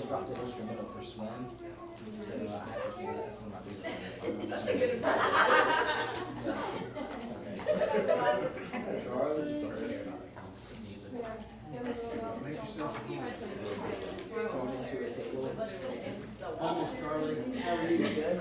dropped the instrumental for swim. So I have to do that. That's one of my favorite Going into a table. Charlie. How are you? Good?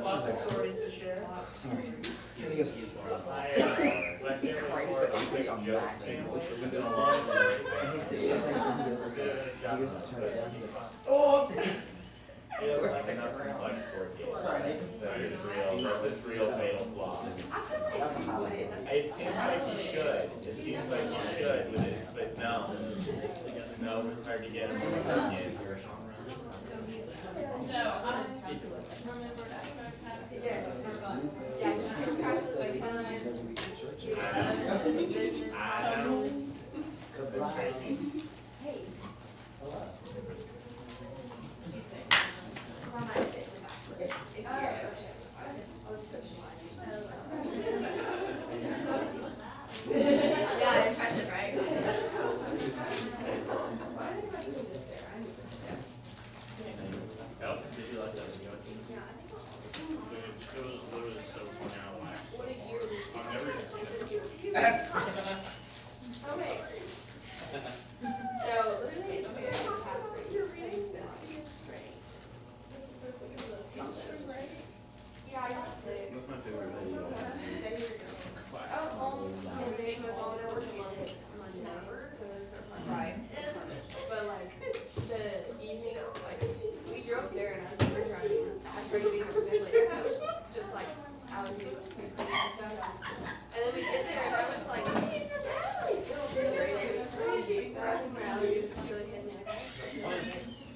Lots of stories to share. He doesn't like enough complex board games. That's his real fatal flaw. It seems like he should. It seems like he should with his, but no. No, it's hard to get him to come in. Yes. Yeah, he took practice like That's crazy. Hey. Yeah, impressive, right? Did you like that video? Yeah, I think It was literally so funny. I laughed. what did you I've never even seen it. Okay. So, literally, it's been the past 3 years. I've just been like straight. Yeah, I got sick. That's my favorite video. Oh, home and they were going over to Monday. So right. But like the evening, like we drove there and I was driving. I was ready to be like I was just like allergies and stuff. And then we get there and I was like, grabbing my allergies until it hit me.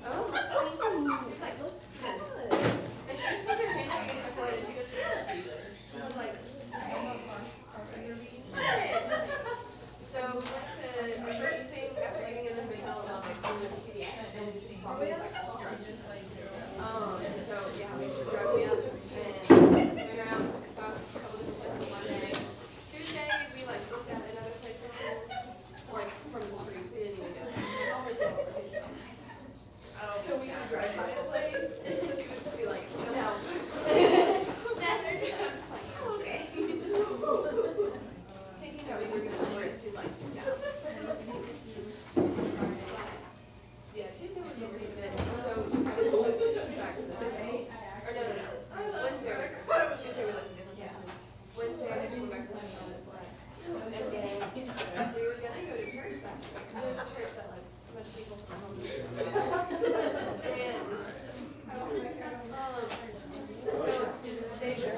Oh, she's like, looks good. And she puts her hand against my forehead and she goes, and I was like, so we went to our first thing after getting in the hotel and we went to CVS and just probably like and so yeah, we drove me up and went around about a couple different places one day. Tuesday we like looked at another place or two, like from the street. We didn't even go there. So we would drive by a place and then she would just be like, no. That's it. I'm just like, oh, okay. Thinking that we were gonna score it, she's like, no. Yeah, Tuesday was really good. So I looked back to the day. Or no. Wednesday. Tuesday we looked at different places. Wednesday I had to go back to the hotel and slept. And then we were gonna go to church that day. Because there's a church that like a bunch of people from home. And so they were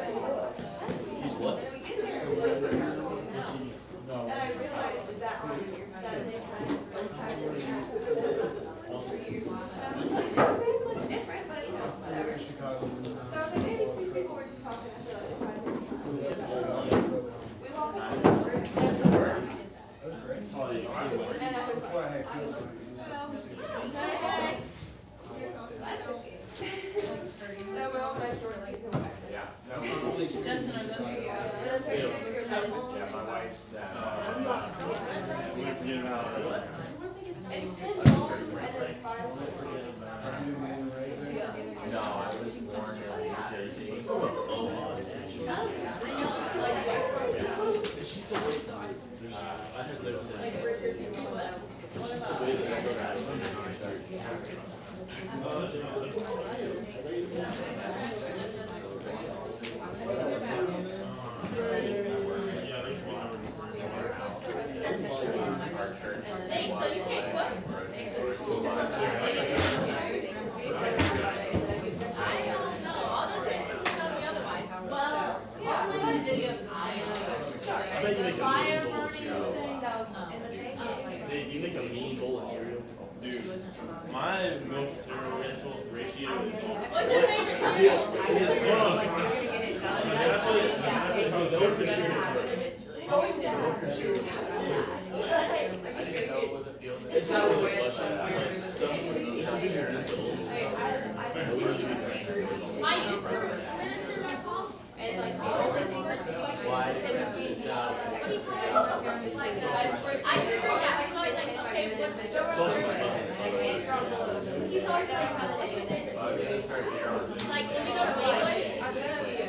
and then we get there and we're like, and I realized that they had like 5 years. And I was like, okay, look different, but you know, whatever. So I was like, maybe these people were just talking after like 5 minutes. We walked into the first place and we did that. And I was like, hey. That's okay. So we're all nice short legs and whatever. Yeah. Jensen, are those you? Yeah, my wife's It's 10 homes and then 5 homes. No, I was born in New Jersey. Like Richard's and all that. So you can't cook? I don't know. All those make a fire mean bowl of warning cereal? thing, that was Hey, do you make a mean bowl of cereal? Dude, my milk to cereal ratio is off. What's your favorite cereal? Milk or cereal? going down. I didn't know it was a field. It's not really much. Like some people are into old stuff. My youth group minister back home. And like, Why? Good job. I just say, yeah, it's always like, okay, what's the He's always like, like, when we go to Lakewood,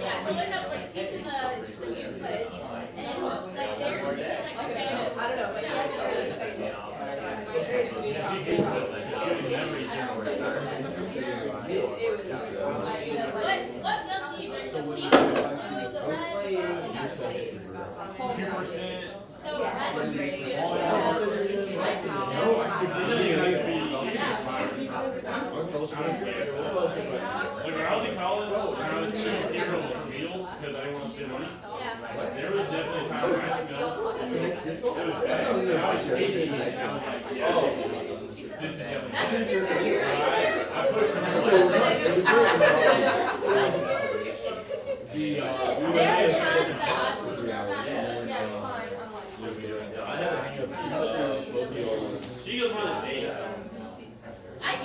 yeah, Lakewood, I was like teaching the youth kids, and like, they're just like, okay, I don't know, but yeah, it's really exciting. what milk do you drink? The pink, the blue, the red? 2%. So, red. Like when I was in college, when I was doing zero meals because I didn't want to spend money, there was definitely a time when I smelled. It was bad. I was hating it. I was like, oh, this is definitely I put it There are times that I swear, yeah, it's fine, I'm like. I had a hang of both of y'all. She goes by the date.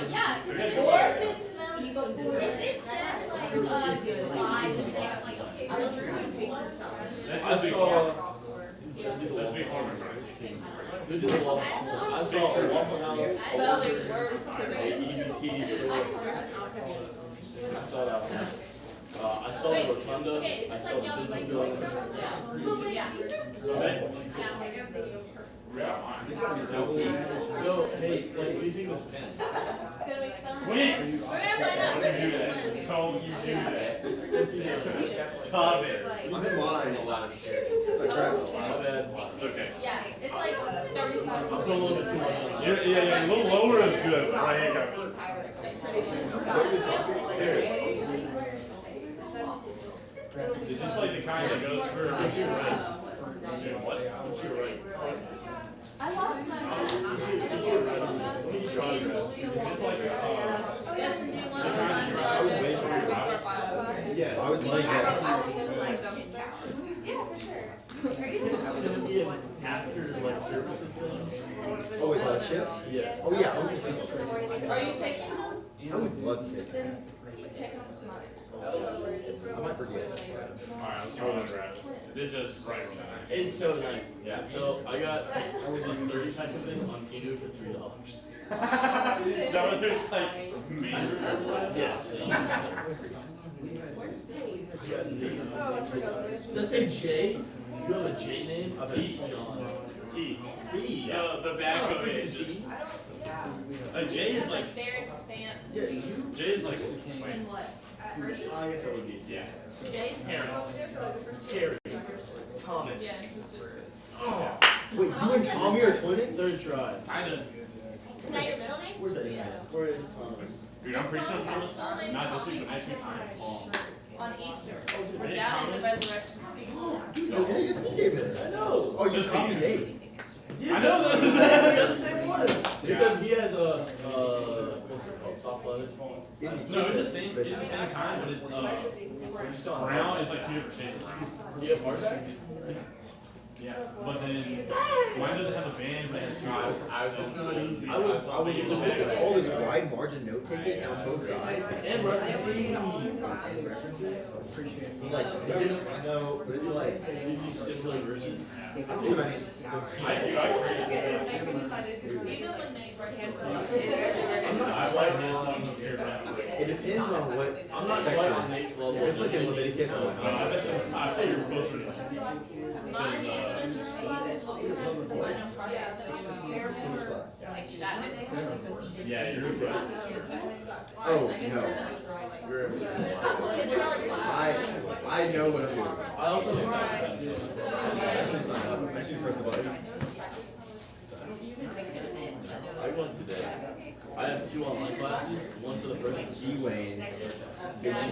Yeah, because Or if it smells if it says like, why, then say, I'm like, okay, well, we're doing papers. That's I a big saw. That's big harm. Who did the waffle? I saw a Waffle House. spelling words A today. EBT store. I saw that one. I saw the Rotunda. I saw the business building. Yeah. Okay. Yeah. Yo, hey, like, what do you think of this pen? It's gonna be fun. Wait. We're gonna find out You this do next that. one. So you do that. It's Stop it. I'm in line. A lot of shit. My bad. It's okay. Yeah, it's like 35. I'll put a little bit too much on there. Yeah. A little lower is good, but right here goes. It's just like the kind that goes for. What's your right? What's your right? I lost my mind. It's your right. What are you drawing at? It's just like Yeah, to do one of my I was waiting for your Yeah, I was Like, waiting. I was like dumpster. Yeah, for sure. Gonna be an after like services thing. Oh, with chips? Yes. Oh, yeah, I was just Are you taking them? I would love to take it. Then take them tonight. I might forget. Alright, I'll throw it around. This just right on that. It's so nice. Yeah. So I got a 30 pack of this on Tinu for $3. Is that what it's like? Me? Yes. Does that say J? You have a J name? I bet it's John. T. T. The back of it is just. A J is like. Very fancy. Yeah, you. J is like. Wait. I guess that would be. Yeah. Jay's? Terry. Thomas. Oh. Wait, you and Tommy are twinning? Third try. Kind of. Is that your middle name? Where's that in there? Where is Thomas? Dude, I'm pretty sure Thomas. Not this week, but next week I am Paul. On Easter. We're down in the resurrection feast. Dude, and they just became it. I know. Oh, you copied Nate. Yeah, I know that. I got the same one. He said he has a what's it called? Soft leather. No, it's the same kind, but it's brown. It's like 2 different shades. Do you have hardback? Yeah, but then mine doesn't have a band, but it has drive. I would use the All bigger. this wide margin note taking on both sides. And references. Like, they didn't know, but it's like, Did you simulate verses? I'm just Even when they break it. I like this one here, but it depends on what I'm not quite section. on Nate's level. It's like in Leviticus. I bet you're closer to this. Mine is Yeah, you're good. Oh, no. I know what I'm doing. I also I should sign up. I should press the button. I went today. I have 2 online classes. One for the first G Wayne,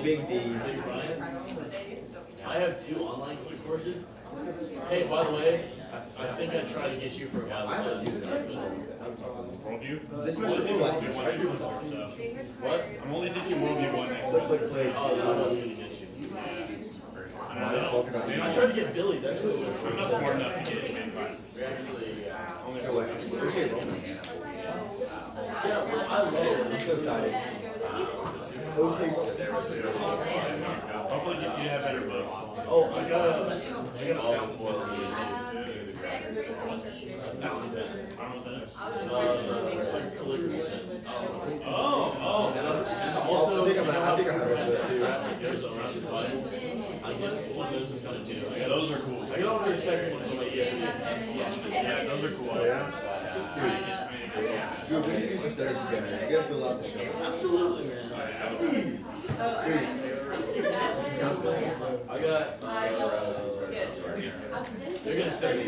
Big D, Big Brian. I have 2 online courses. Hey, by the way, I think I tried to get you for a while. I haven't used it. Worldview? This I'm semester, only last teaching semester, Worldview 1 next semester, so. What? I'm only teaching Worldview 1 next Click, semester. click, click. Oh, so I wasn't gonna get you. I don't know. Man, I tried to get Billy, that's what it was. I'm not smart enough to get in math classes. We actually, Only No way. Okay, Romans. yeah, I love it. I'm so excited. Okay. Hopefully get you to have better books. Oh, I got a fountain for you. I don't know what that is. It's like calligraphy. Oh. Also, I think I have it that too. strap that goes around his Bible. I get one of those is kind of too. Yeah, those are cool. I got on the second one for my ESPN. Yeah, those are cool. Dude, we need to do some studies together. You gotta fill out this job. Absolutely, man. I got. They're gonna send me.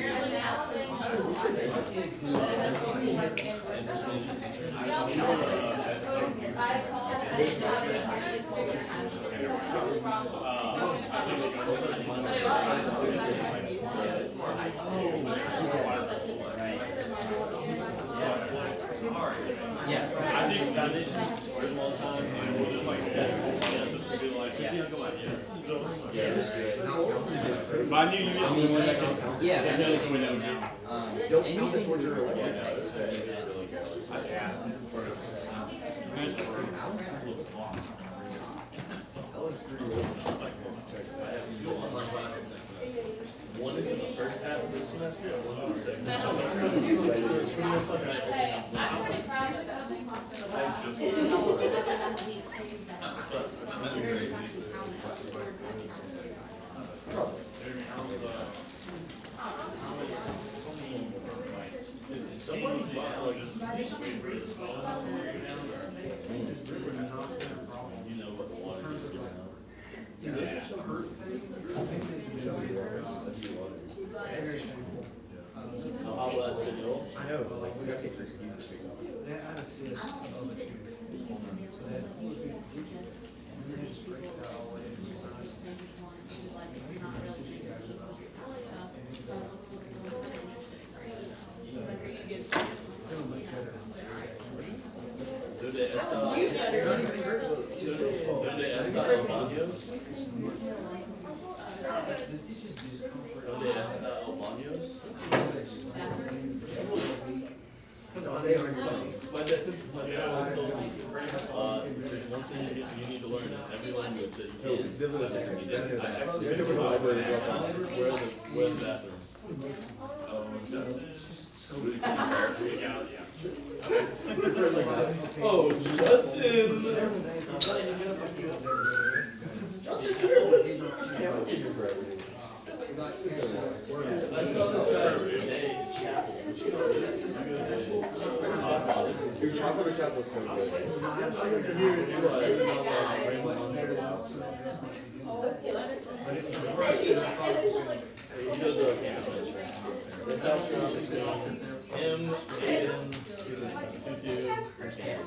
Yeah. I think foundation for them all the time, and we'll just like set just to be like, but I knew you get the one that could. Yeah, I know what what you mean now. Don't count the Anything towards your electric. That was pretty good. I have 2 online classes next semester. One is in the first half of the semester, and one's in the second. So it's pretty much like somebody's like just you know what the water is doing. Dude, those are so hurt. How last video? I know, but like, we gotta take your excuse to speak up. ¿Dónde está? ¿Dónde está el baños? ¿Dónde está el baños? No, they already know. There's one thing you need to learn in every language that you No, can. it's different. They're different libraries as well. Where are the bathrooms? Oh, Judson! Judson, come here. Yeah, let's see your forever. I saw this guy today. Dude, chocolate chap was so good. He does a campus ministry. The pastor on between him, Aiden, Tutu, and Cam.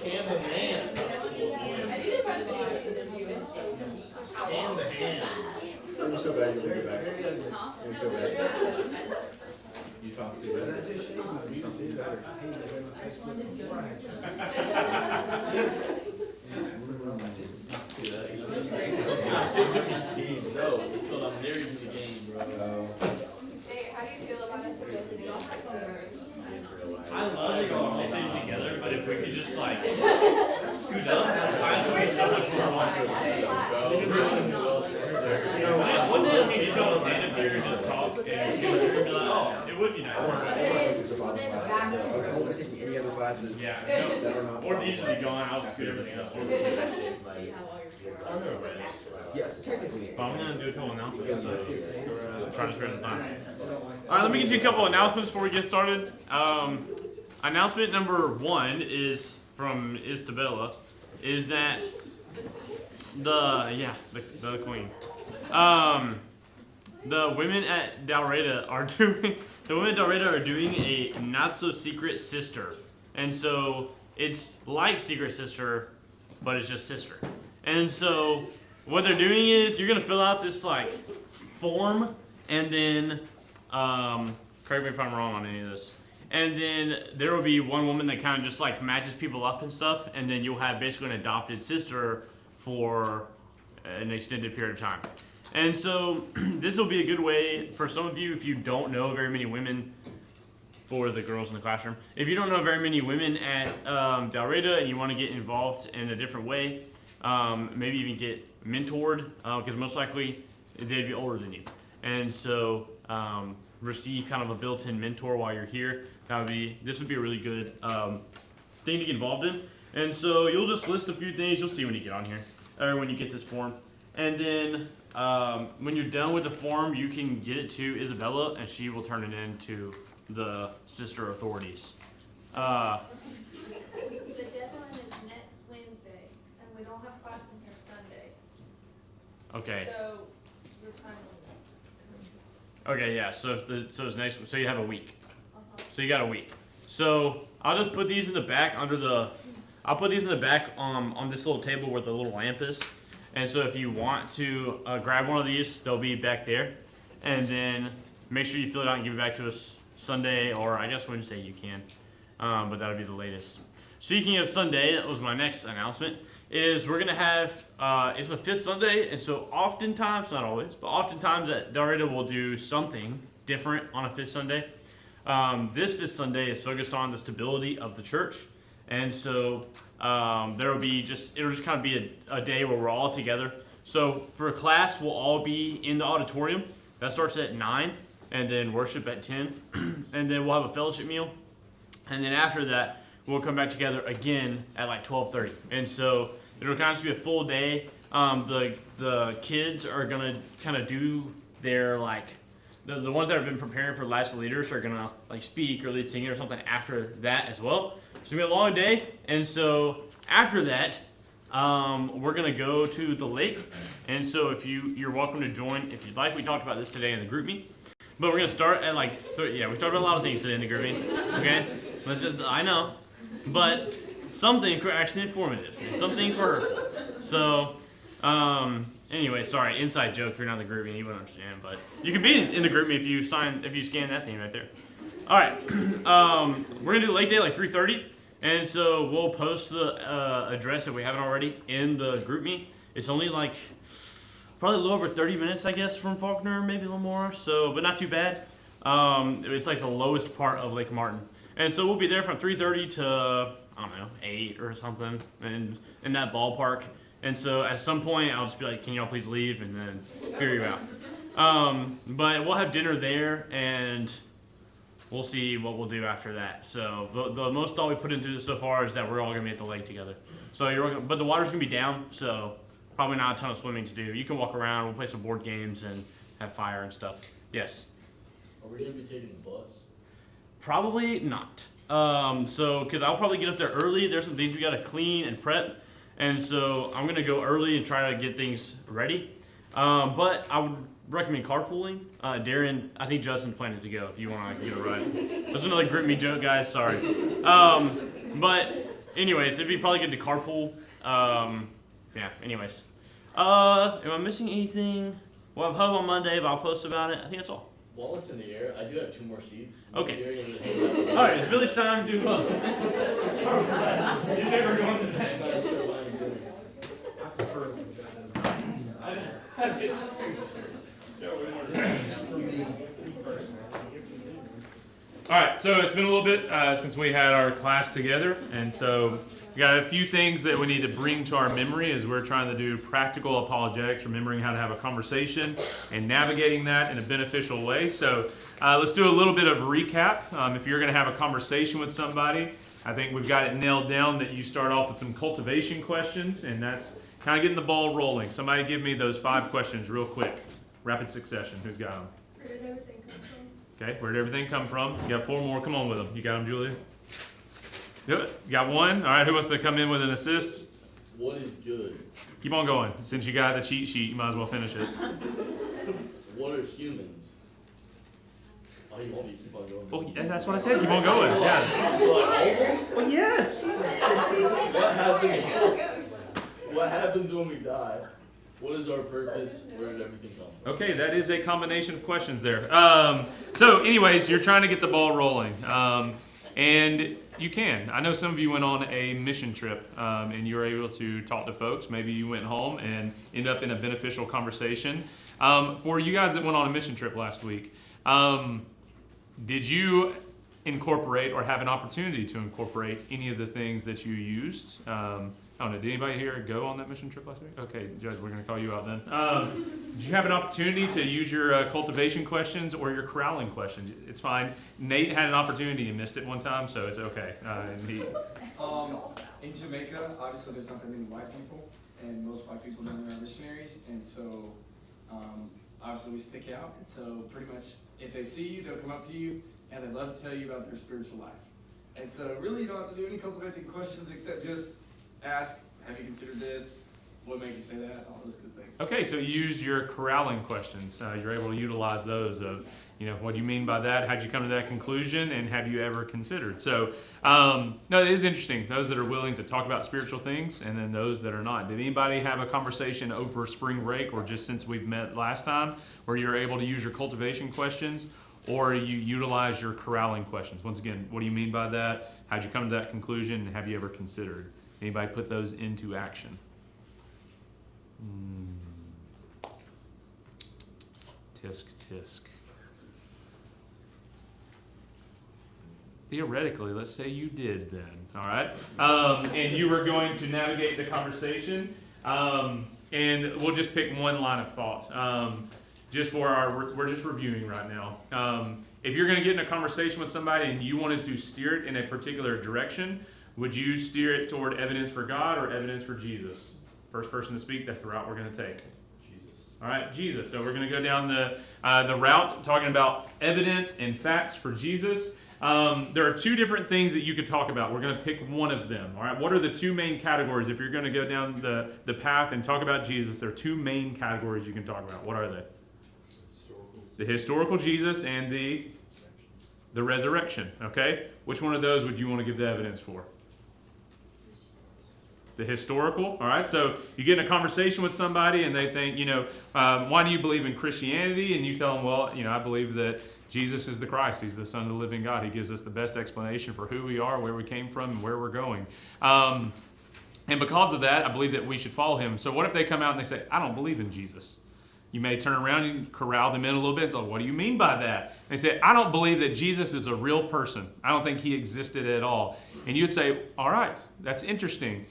Cam the man. Cam the hand. It was so bad, you took it back. It was so bad. You found Steve better? You found Steve better. No, it's called I'm married to the game, bro. Hey, how do you feel about us adjusting our I love that y'all all stay together, but if we could just like scoot up, class would be so much more fun. One day we need y'all to stand up here and just talk and just be like, oh, it would be I nice. want to focus on the classes. I don't want to take any other classes Yeah, that are not. or these would be gone, I'll scoot everything else. Yes, technically. But I'm gonna do a couple announcements. Try to spare the time. Alright, let me get you a couple announcements before we get started. Announcement number 1 is from Isabella, is that the queen. The women at Dalraida are doing a not so secret sister. And so it's like Secret Sister, but it's just sister. And so what they're doing is you're gonna fill out this like form, and then correct me if I'm wrong on any of this. And then there will be one woman that kind of just like matches people up and stuff, and then you'll have basically an adopted sister for an extended period of time. And so this will be a good way for some of you, if you don't know very many women, for the girls in the classroom, if you don't know very many women at Dalraida and you want to get involved in a different way, maybe even get mentored, because most likely they'd be older than you. And so receive kind of a built-in mentor while you're here. This would be a really good thing to get involved in. And so you'll just list a few things. You'll see when you get on here, or when you get this form. And then when you're done with the form, you can get it to Isabella, and she will turn it in to the sister authorities. The deadline is next Wednesday, and we don't have class in here Sunday. Okay. So your time is. Okay, yeah. So it's next. So you have a week. So you got a week. So I'll just put these in the back I'll put these in the back on this little table where the little lamp is. And so if you want to grab one of these, they'll be back there. And then make sure you fill it out and give it back to us Sunday, or I guess Wednesday you can. But that'll be the latest. Speaking of Sunday, that was my next announcement, is we're going to have, it's the 5th Sunday, and so oftentimes, not always, but oftentimes at Dalraida will do something different on a 5th Sunday. This 5th Sunday is focused on the stability of the church. And so it'll just kind of be a day where we're all together. So for class, we'll all be in the auditorium. That starts at 9, and then worship at 10. And then we'll have a fellowship meal. And then after that, we'll come back together again at like 12:30. And so it'll kind of just be a full day. The kids are going to kind of do their like, the ones that have been preparing for last leaders are going to like speak or lead singing or something after that as well. It's going to be a long day, and so after that, we're going to go to the lake, and so if you're welcome to join if you'd like. We talked about this today in the group meet, but we're going to start at like, we talked about a lot of things today in the group meet, okay? I know, but some things were actually informative, and some things were hurtful. So, anyway, sorry, inside joke. If you're not in the group meet, you wouldn't understand, but you can be in the group meet if you scan that thing right there. All right, we're gonna do lake day like 3:30, and so we'll post the address if we haven't already in the group meet. It's only like probably a little over 30 minutes, I guess, from Faulkner, maybe a little more. So, but not too bad. It's like the lowest part of Lake Martin, and so we'll be there from 3:30 to 8 or something, and in that ballpark. And so at some point, I'll just be like, "Can y'all please leave?" and then figure you out. But we'll have dinner there, and we'll see what we'll do after that. So the most thought we put into this so far is that we're all gonna be at the lake together. So but the water's gonna be down, so probably not a ton of swimming to do. You can walk around. We'll play some board games and have fire and stuff. Yes. Are we gonna be taking the bus? Probably not. Because I'll probably get up there early. There's some things we gotta clean and prep, and so I'm gonna go early and try to get things ready. But I would recommend carpooling. Darren, I think Justin's planning to go if you want to get a ride. That's another group me joke, guys. Sorry. But anyways, it'd be probably good to carpool. Anyways. Am I missing anything? We'll have Hub on Monday, but I'll post about it. I think that's all. While it's in the air, I do have 2 more seats. Okay. All right, it's Billy's time to do Hub. You're never going to bed. All right, so it's been a little bit since we had our class together, and so we got a few things that we need to bring to our memory as we're trying to do practical apologetics, remembering how to have a conversation and navigating that in a beneficial way. So let's do a little bit of recap. If you're going to have a conversation with somebody, I think we've got it nailed down that you start off with some cultivation questions, and that's kind of getting the ball rolling. Somebody give me those 5 questions real quick, rapid succession. Who's got them? Where did everything come from? Okay, where did everything come from? You got 4 more. Come on with them. You got them, Julia? Do it. You got 1. All right, who wants to come in with an assist? What is good? Keep on going. Since you got the cheat sheet, you might as well finish it. What are humans? Oh, you want me to keep on going? Well, yeah, that's what I said. Keep on going. Yeah. Well, yes. What happens when we die? What is our purpose? Where did everything come from? Okay, that is a combination of questions there. So anyways, you're trying to get the ball rolling. And you can. I know some of you went on a mission trip and you were able to talk to folks. Maybe you went home and ended up in a beneficial conversation. For you guys that went on a mission trip last week, did you incorporate or have an opportunity to incorporate any of the things that you used? I don't know, did anybody here go on that mission trip last week? Okay, Judge, we're going to call you out then. Did you have an opportunity to use your cultivation questions or your corralling questions? It's fine. Nate had an opportunity and missed it one time, so it's okay. In Jamaica, obviously there's not that many white people, and most white people down there are missionaries, and so obviously we stick out, and so pretty much if they see you, they'll come up to you, and they'd love to tell you about their spiritual life. And so really you don't have to do any cultivating questions except just ask, have you considered this? What made you say that? All those good things. Okay, so you used your corralling questions. You're able to utilize those of, what do you mean by that? How'd you come to that conclusion? And have you ever considered? So, no, it is interesting. Those that are willing to talk about spiritual things and then those that are not. Did anybody have a conversation over spring break or just since we've met last time where you're able to use your cultivation questions or you utilize your corralling questions? Once again, what do you mean by that? How'd you come to that conclusion? And have you ever considered? Anybody put those into action? Tisk, tisk. Theoretically, let's say you did then, all right? And you were going to navigate the conversation, and we'll just pick one line of thought. We're just reviewing right now. If you're going to get in a conversation with somebody and you wanted to steer it in a particular direction, would you steer it toward evidence for God or evidence for Jesus? First person to speak, that's the route we're going to take. Jesus. All right, Jesus. So we're going to go down the route talking about evidence and facts for Jesus. There are two different things that you could talk about. We're going to pick one of them. All right, what are the two main categories? If you're going to go down the path and talk about Jesus, there are two main categories you can talk about. What are they? The historical Jesus and the resurrection. Okay, which one of those would you want to give the evidence for? The historical, all right? So you get in a conversation with somebody and they think, why do you believe in Christianity? And you tell them, well, I believe that Jesus is the Christ. He's the Son of the living God. He gives us the best explanation for who we are, where we came from, and where we're going. And because of that, I believe that we should follow him. So what if they come out and they say, I don't believe in Jesus? You may turn around and corral them in a little bit and say, what do you mean by that? They say, I don't believe that Jesus is a real person. I don't think he existed at all. And you would say, all right, that's interesting.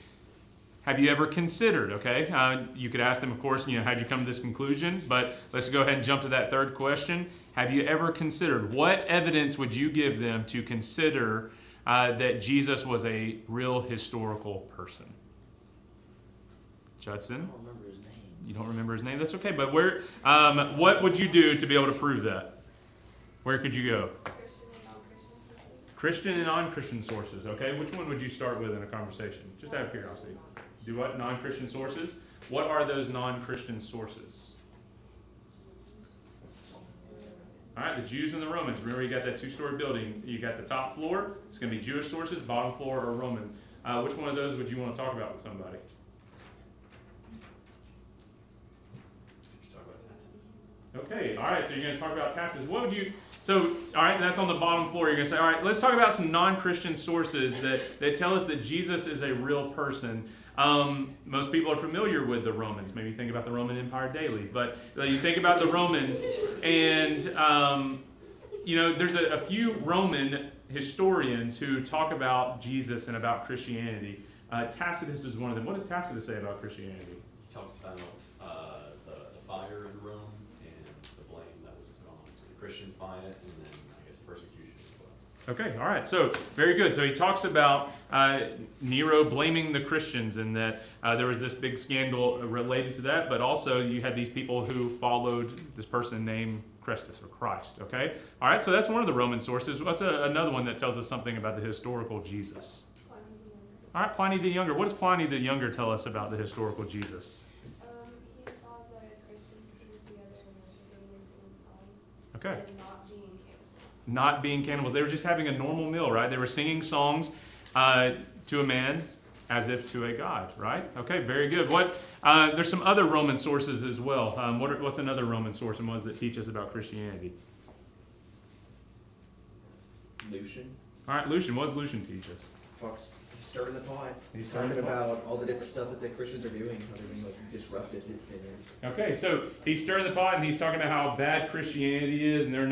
Have you ever considered, okay? You could ask them, of course, how'd you come to this conclusion? But let's go ahead and jump to that third question. Have you ever considered, what evidence would you give them to consider that Jesus was a real historical person? Judson? I don't remember his name. You don't remember his name? That's okay, but what would you do to be able to prove that? Where could you go? Christian and non-Christian sources, okay? Which one would you start with in a conversation? Just out of curiosity. Do what? Non-Christian sources? What are those non-Christian sources? All right, the Jews and the Romans. Remember, you got that two-story building. You got the top floor. It's going to be Jewish sources, bottom floor, or Roman. Which one of those would you want to talk about with somebody? Okay, all right, so you're going to talk about Tacitus. What would you... So, all right, that's on the bottom floor. You're going to say, all right, let's talk about some non-Christian sources that tell us that Jesus is a real person. Most people are familiar with the Romans. Maybe think about the Roman Empire daily. But you think about the Romans, and, there's a few Roman historians who talk about Jesus and about Christianity. Tacitus is one of them. What does Tacitus say about Christianity? He talks about the fire in Rome and the blame that was put on the Christians by it, and then I guess persecution as well. Okay, all right. So very good. So he talks about Nero blaming the Christians and that there was this big scandal related to that, but also you had these people who followed this person named Christus or Christ. Okay, all right. So that's one of the Roman sources. What's another one that tells us something about the historical Jesus? All right, Pliny the Younger. What does Pliny the Younger tell us about the historical Jesus? He saw the Christians coming together and worshiping and singing songs. Okay. And not being cannibals. Not being cannibals. They were just having a normal meal, right? They were singing songs to a man as if to a god, right? Okay, very good. What There's some other Roman sources as well. What's another Roman source and ones that teach us about Christianity? Lucian. All right, Lucian. What does Lucian teach us? Fox, he's stirring the pot. He's talking about all the different stuff that the Christians are doing, how they're being like disruptive, his opinion. Okay, so he's stirring the pot and he's talking about how bad Christianity is, and they're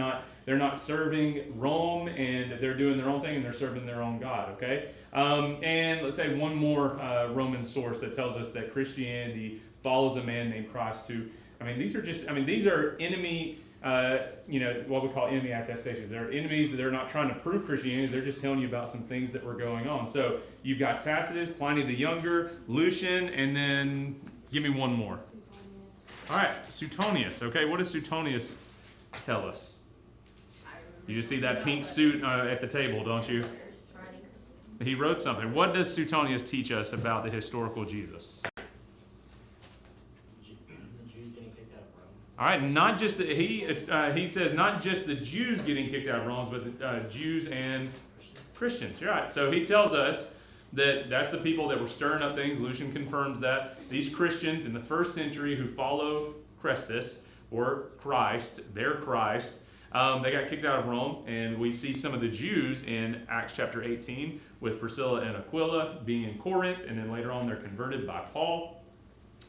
not serving Rome, and they're doing their own thing, and they're serving their own God. Okay, and let's say one more Roman source that tells us that Christianity follows a man named Christ. These are enemy. What we call enemy attestations. They're enemies that they're not trying to prove Christianity, they're just telling you about some things that were going on. So you've got Tacitus, Pliny the Younger, Lucian, and then give me one more. All right, Suetonius. Okay, what does Suetonius tell us? You just see that pink suit at the table, don't you? He wrote something. What does Suetonius teach us about the historical Jesus? All right, not just he says not just the Jews getting kicked out of Rome, but the Jews and Christians. You're right. So he tells us that that's the people that were stirring up things. Lucian confirms that. These Christians in the first century who follow Christus or Christ, their Christ, they got kicked out of Rome, and we see some of the Jews in Acts chapter 18 with Priscilla and Aquila being in Corinth, and then later on they're converted by Paul.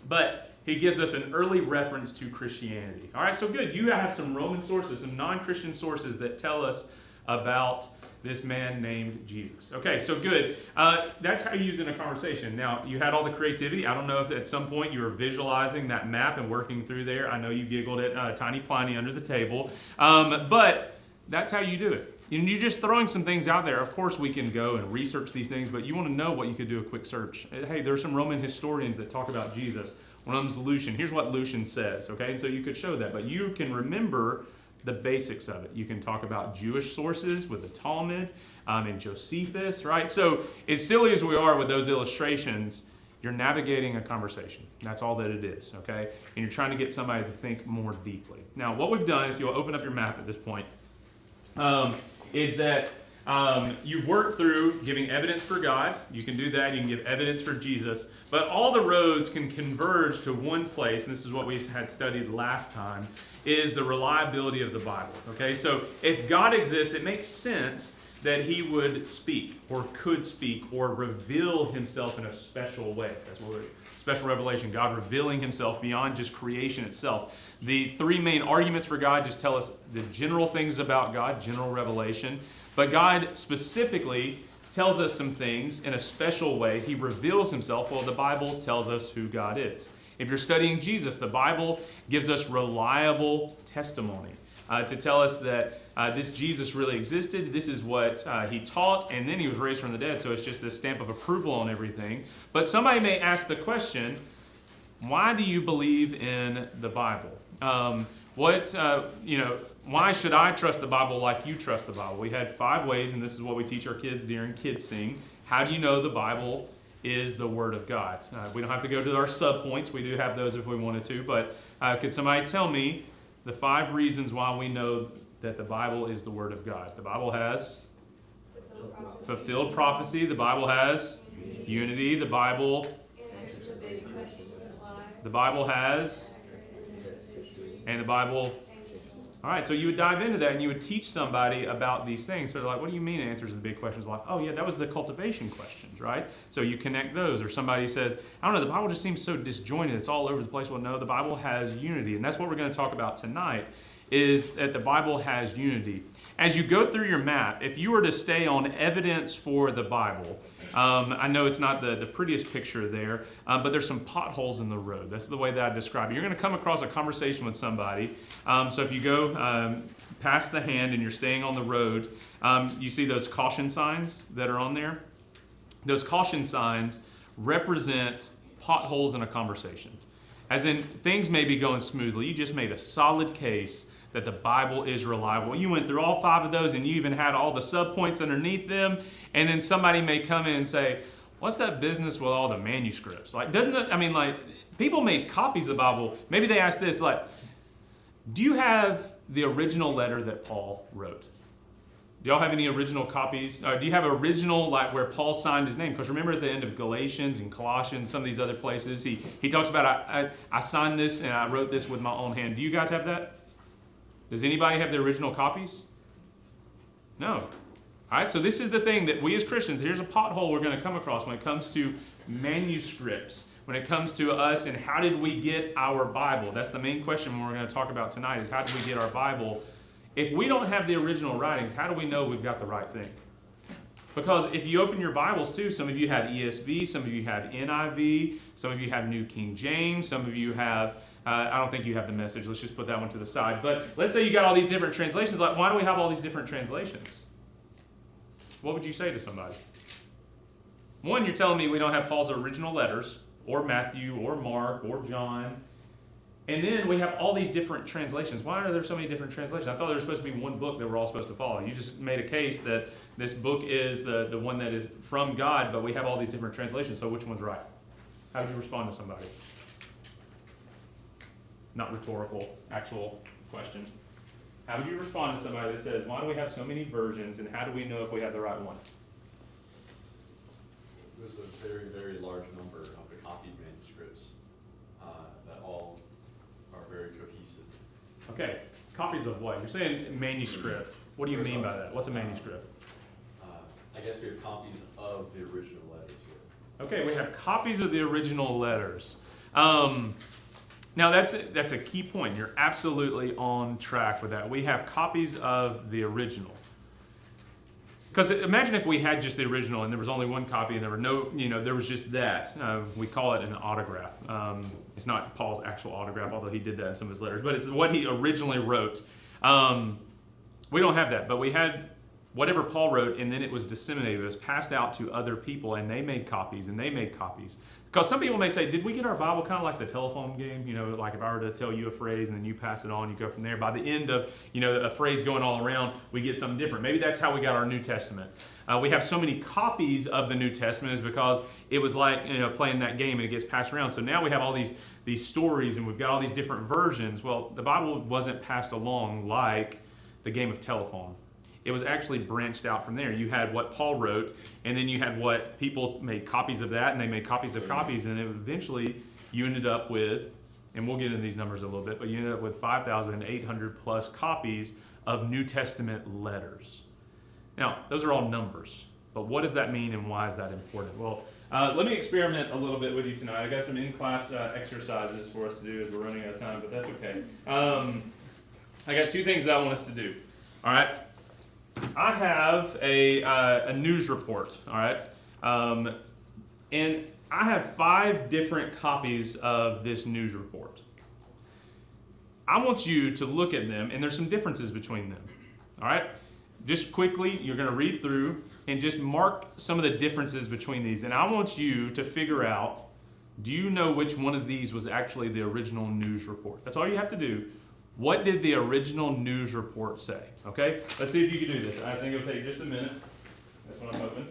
But he gives us an early reference to Christianity. All right, so good. You have some Roman sources, some non-Christian sources that tell us about this man named Jesus. Okay, so good. That's how you use it in a conversation. Now, you had all the creativity. I don't know if at some point you were visualizing that map and working through there. I know you giggled at Tiny Pliny under the table. But that's how you do it. You're just throwing some things out there. Of course, we can go and research these things, but you want to know what you could do a quick search. Hey, there are some Roman historians that talk about Jesus. One of them's Lucian. Here's what Lucian says, okay? And so you could show that, but you can remember the basics of it. You can talk about Jewish sources with the Talmud and Josephus, right? So as silly as we are with those illustrations, you're navigating a conversation. That's all that it is, okay? And you're trying to get somebody to think more deeply. Now, what we've done, if you'll open up your map at this point, is that you've worked through giving evidence for God. You can do that. You can give evidence for Jesus. But all the roads can converge to one place, and this is what we had studied last time, is the reliability of the Bible. Okay, so if God exists, it makes sense that he would speak or could speak or reveal himself in a special way. That's what special revelation, God revealing himself beyond just creation itself. The three main arguments for God just tell us the general things about God, general revelation. But God specifically tells us some things in a special way. He reveals himself. Well, the Bible tells us who God is. If you're studying Jesus, the Bible gives us reliable testimony to tell us that this Jesus really existed. This is what he taught, and then he was raised from the dead. So it's just this stamp of approval on everything. But somebody may ask the question, why do you believe in the Bible? Why should I trust the Bible like you trust the Bible? We had 5 ways, and this is what we teach our kids during Kids Sing. How do you know the Bible is the Word of God? We don't have to go to our sub-points. We do have those if we wanted to. But could somebody tell me the 5 reasons why we know that the Bible is the Word of God? The Bible has fulfilled prophecy. The Bible has unity. The Bible has, and the Bible. All right, so you would dive into that and you would teach somebody about these things. So they're like, what do you mean it answers the big questions? Like, oh yeah, that was the cultivation questions, right? So you connect those. Or somebody says, I don't know, the Bible just seems so disjointed. It's all over the place. Well, no, the Bible has unity. And that's what we're going to talk about tonight, is that the Bible has unity. As you go through your map, if you were to stay on evidence for the Bible, I know it's not the prettiest picture there, but there's some potholes in the road. That's the way that I describe it. You're going to come across a conversation with somebody. So if you go past the hand and you're staying on the road, you see those caution signs that are on there? Those caution signs represent potholes in a conversation. As in, things may be going smoothly. You just made a solid case that the Bible is reliable. You went through all 5 of those and you even had all the subpoints underneath them, and then somebody may come in and say, what's that business with all the manuscripts? Like, people made copies of the Bible. Maybe they ask this, like, do you have the original letter that Paul wrote? Do y'all have any original copies? Do you have original, like where Paul signed his name? Because remember at the end of Galatians and Colossians, some of these other places, he talks about, I signed this and I wrote this with my own hand. Do you guys have that? Does anybody have the original copies? No. All right, so this is the thing that we as Christians, here's a pothole we're going to come across when it comes to manuscripts, when it comes to us and how did we get our Bible? That's the main question we're going to talk about tonight is how did we get our Bible? If we don't have the original writings, how do we know we've got the right thing? Because if you open your Bibles too, some of you have ESV, some of you have NIV, some of you have New King James, some of you have, I don't think you have the Message, let's just put that one to the side. But let's say you got all these different translations, like why do we have all these different translations? What would you say to somebody? One, you're telling me we don't have Paul's original letters, or Matthew, or Mark, or John. And then we have all these different translations. Why are there so many different translations? I thought there was supposed to be one book that we're all supposed to follow. You just made a case that this book is the one that is from God, but we have all these different translations, so which one's right? How would you respond to somebody? Not rhetorical, actual question. How would you respond to somebody that says, why do we have so many versions, and how do we know if we have the right one? There's a very, very large number of the copied manuscripts that all are very cohesive. Okay, copies of what? You're saying manuscript. What do you mean by that? What's a manuscript? I guess we have copies of the original letters. Okay, we have copies of the original letters. Now that's a key point. You're absolutely on track with that. We have copies of the original. Because imagine if we had just the original and there was only one copy and there were no, there was just that. We call it an autograph. It's not Paul's actual autograph, although he did that in some of his letters, but it's what he originally wrote. We don't have that, but we had whatever Paul wrote, and then it was disseminated. It was passed out to other people, and they made copies, and they made copies. Because some people may say, did we get our Bible kind of like the telephone game? Like if I were to tell you a phrase, and then you pass it on, you go from there. By the end of, a phrase going all around, we get something different. Maybe that's how we got our New Testament. We have so many copies of the New Testament is because it was like, playing that game, and it gets passed around. So now we have all these stories, and we've got all these different versions. Well, the Bible wasn't passed along like the game of telephone. It was actually branched out from there. You had what Paul wrote, and then you had what people made copies of that, and they made copies of copies, and eventually you ended up with, and we'll get into these numbers a little bit, but you ended up with 5,800 plus copies of New Testament letters. Now, those are all numbers, but what does that mean and why is that important? Well, let me experiment a little bit with you tonight. I got some in-class exercises for us to do as we're running out of time, but that's okay. I got two things that I want us to do. All right. I have a news report, all right? And I have 5 different copies of this news report. I want you to look at them, and there's some differences between them, all right? Just quickly, you're going to read through and just mark some of the differences between these. And I want you to figure out, do you know which one of these was actually the original news report? That's all you have to do. What did the original news report say? Okay, let's see if you can do this. I think it'll take just a minute. That's what I'm hoping.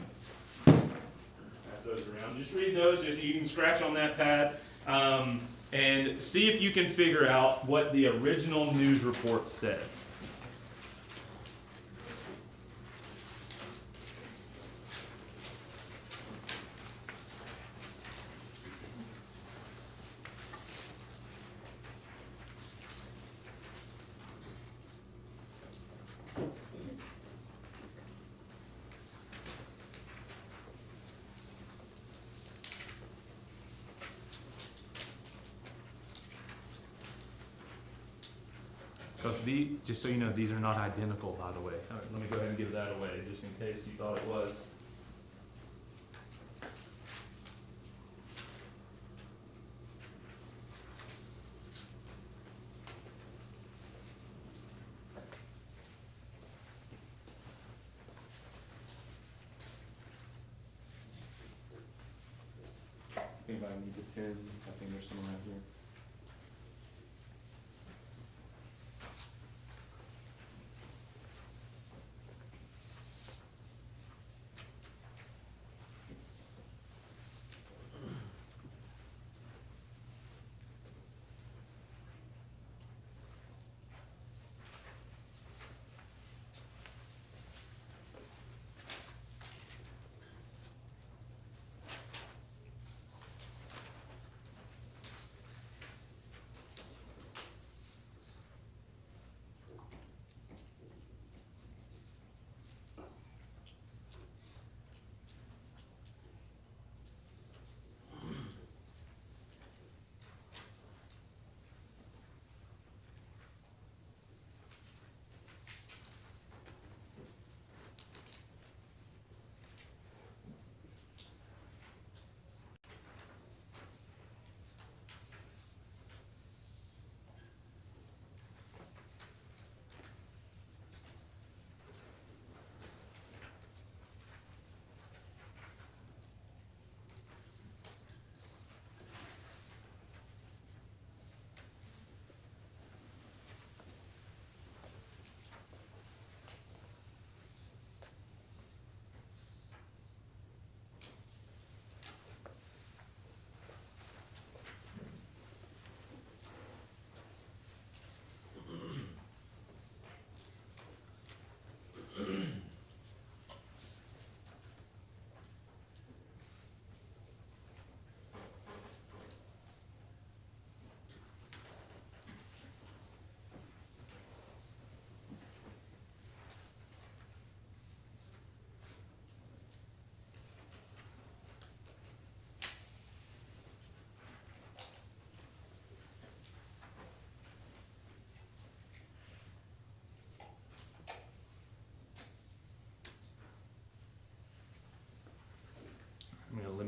Pass those around. Just read those. Just you can scratch on that pad and see if you can figure out what the original news report says. Because just so you know, these are not identical, by the way. All right, let me go ahead and give that away, just in case you thought it was. Anybody needs a pen? I think there's some around here.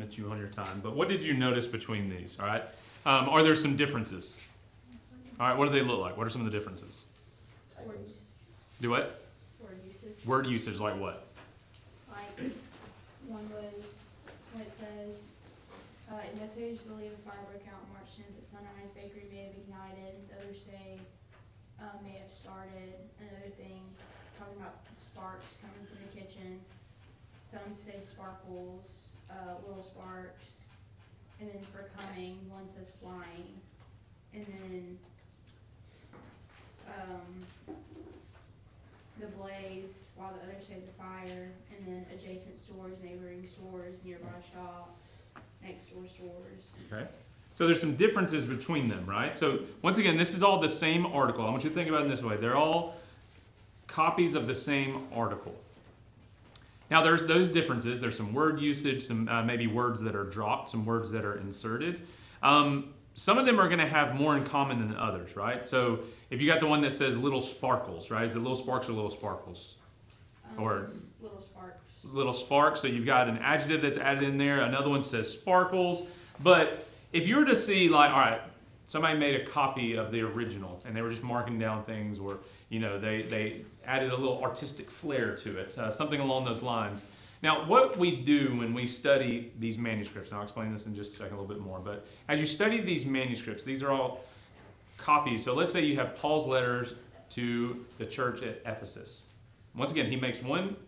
limit you on your time. But what did you notice between these? All right. Are there some differences? All right. What do they look like? What are some of the differences? Do what? Word usage. Word usage, like what? Like, one was, when it says, investigators believe a fire broke out on March 10th at Sunrise Bakery may have ignited. The others say, may have started. Another thing, talking about sparks coming from the kitchen. Some say sparkles, little sparks. And then for coming, one says flying. And then, the blaze, while the others say the fire, and then adjacent stores, neighboring stores, nearby shops, next door stores. Okay. So there's some differences between them, right? So once again, this is all the same article. I want you to think about it in this way. They're all copies of the same article. Now there's those differences. There's some word usage, some maybe words that are dropped, some words that are inserted. Some of them are going to have more in common than others, right? So if you got the one that says little sparkles, right? Is it little sparks or little sparkles? Or little sparks. Little sparks. So you've got an adjective that's added in there. Another one says sparkles. But if you were to see, like, all right, somebody made a copy of the original and they were just marking down things, or they added a little artistic flair to it, something along those lines. Now, what we do when we study these manuscripts, and I'll explain this in just a second a little bit more, but as you study these manuscripts, these are all copies. So let's say you have Paul's letters to the church at Ephesus. Once again,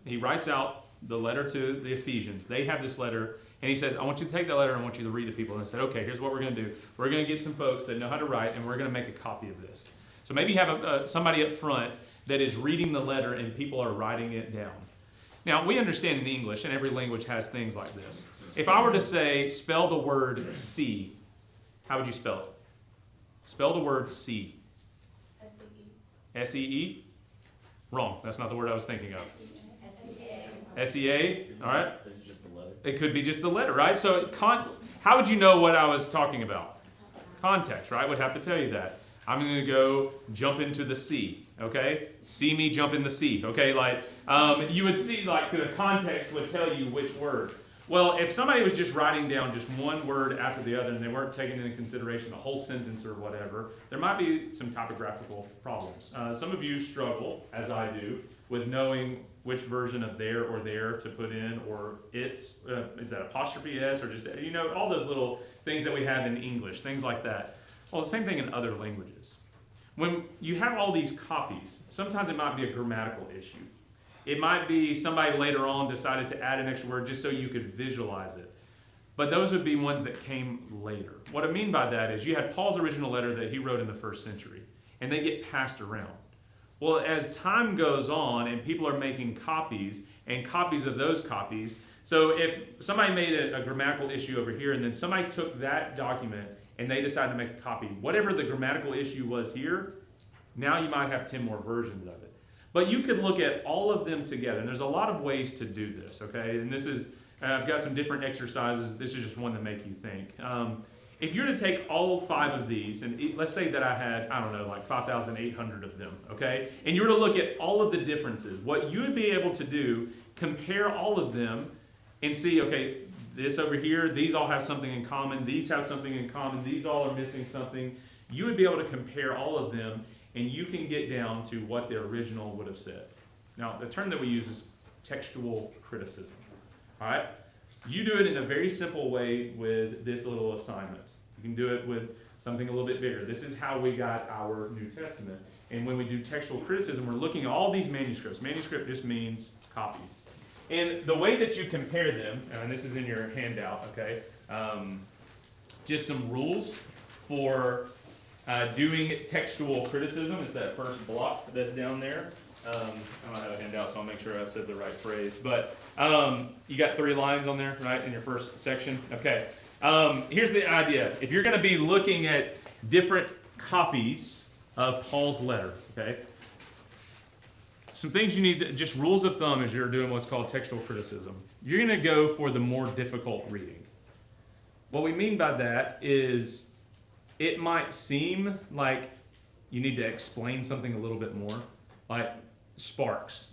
he writes out the letter to the Ephesians. They have this letter, and he says, I want you to take that letter and I want you to read to people. And I said, okay, here's what we're going to do. We're going to get some folks that know how to write, and we're going to make a copy of this. So maybe you have somebody up front that is reading the letter and people are writing it down. Now, we understand in English, and every language has things like this. If I were to say, spell the word see, how would you spell it? Spell the word see. S-E-E. S-E-E? Wrong. That's not the word I was thinking of. S-E-A. S-E-A? All right. This is just the letter. It could be just the letter, right? So how would you know what I was talking about? Context, right? Would have to tell you that. I'm going to go jump into the sea, okay? See me jump in the sea, okay? Like, you would see, like, the context would tell you which words. Well, if somebody was just writing down just one word after the other and they weren't taking into consideration the whole sentence or whatever, there might be some typographical problems. Some of you struggle, as I do, with knowing which version of there or there to put in, or is that apostrophe S, or just, all those little things that we have in English, things like that. Well, the same thing in other languages. When you have all these copies, sometimes it might be a grammatical issue. It might be somebody later on decided to add an extra word just so you could visualize it. But those would be ones that came later. What I mean by that is you had Paul's original letter that he wrote in the first century, and they get passed around. Well, as time goes on and people are making copies and copies of those copies, so if somebody made a grammatical issue over here and then somebody took that document and they decided to make a copy, whatever the grammatical issue was here, now you might have 10 more versions of it. But you could look at all of them together, and there's a lot of ways to do this, okay? And this is, I've got some different exercises. This is just one to make you think. If you're to take all 5 of these, and let's say that I had, like 5,800 of them, okay? And you were to look at all of the differences, what you would be able to do, compare all of them and see, okay, this over here, these all have something in common, these have something in common, these all are missing something. You would be able to compare all of them, and you can get down to what the original would have said. Now, the term that we use is textual criticism, all right? You do it in a very simple way with this little assignment. You can do it with something a little bit bigger. This is how we got our New Testament. And when we do textual criticism, we're looking at all these manuscripts. Manuscript just means copies. And the way that you compare them, and this is in your handout, okay, just some rules for doing textual criticism. It's that first block that's down there. I don't have a handout, so I'll make sure I said the right phrase. But you got 3 lines on there, right, in your first section? Okay. Here's the idea. If you're going to be looking at different copies of Paul's letter, okay, some things you need, just rules of thumb as you're doing what's called textual criticism. You're going to go for the more difficult reading. What we mean by that is it might seem like you need to explain something a little bit more, like sparks.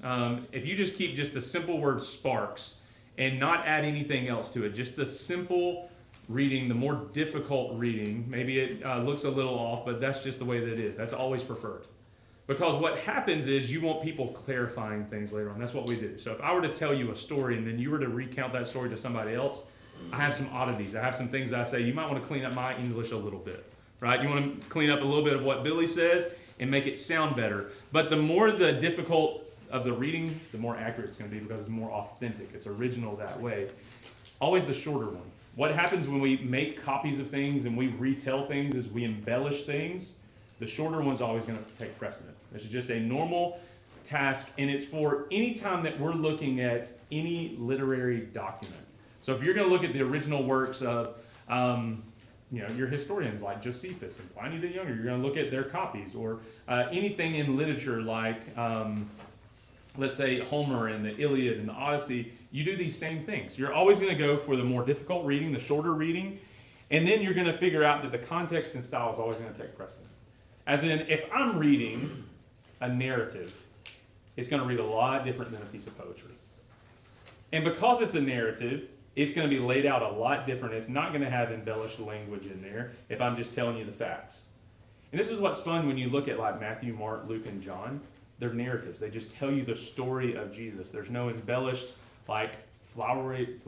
If you just keep just the simple word sparks and not add anything else to it. Just the simple reading, the more difficult reading. Maybe it looks a little off, but that's just the way that it is. That's always preferred. Because what happens is you want people clarifying things later on. That's what we do. So if I were to tell you a story and then you were to recount that story to somebody else, I have some oddities. I have some things that I say, you might want to clean up my English a little bit, right? You want to clean up a little bit of what Billy says and make it sound better. But the more the difficult of the reading, the more accurate it's going to be because it's more authentic. It's original that way. Always the shorter one. What happens when we make copies of things and we retell things is we embellish things. The shorter one's always going to take precedent. This is just a normal task, and it's for any time that we're looking at any literary document. So if you're going to look at the original works of, your historians like Josephus and Pliny the Younger, you're going to look at their copies, or anything in literature like, let's say, Homer and the Iliad and the Odyssey. You do these same things. You're always going to go for the more difficult reading, the shorter reading, and then you're going to figure out that the context and style is always going to take precedent. As in, if I'm reading a narrative, it's going to read a lot different than a piece of poetry. And because it's a narrative, it's going to be laid out a lot different. It's not going to have embellished language in there if I'm just telling you the facts. And this is what's fun when you look at like Matthew, Mark, Luke, and John. They're narratives. They just tell you the story of Jesus. There's no embellished, like, flowery